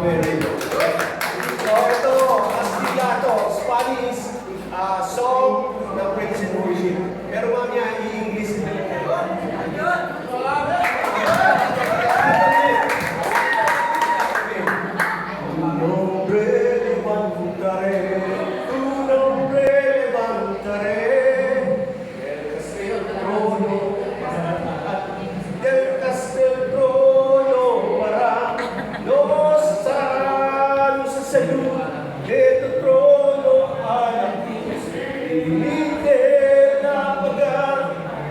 very good. So ito, Astigato, Spanish song na praise and worship. Pero mamaya, i-English na lang kayo. Tu nombre levantaré, tu nombre levantaré, del trono para nos estarnos a salud de tu trono a la cruz, límite la pagar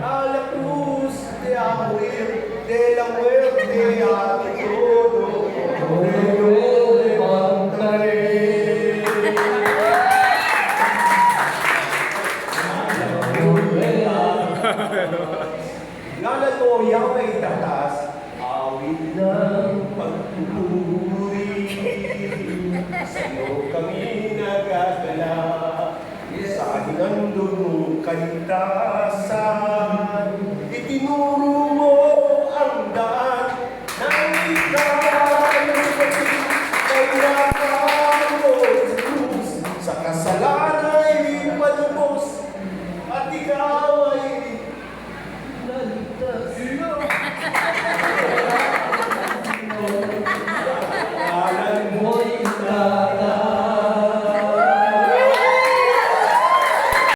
a la cruz de morir, de la muerte a tu trono. Lalo Yahweh tatas, awit ng pagpupuri. Sa'yo kami nagagala, sa hinandun mong kalita.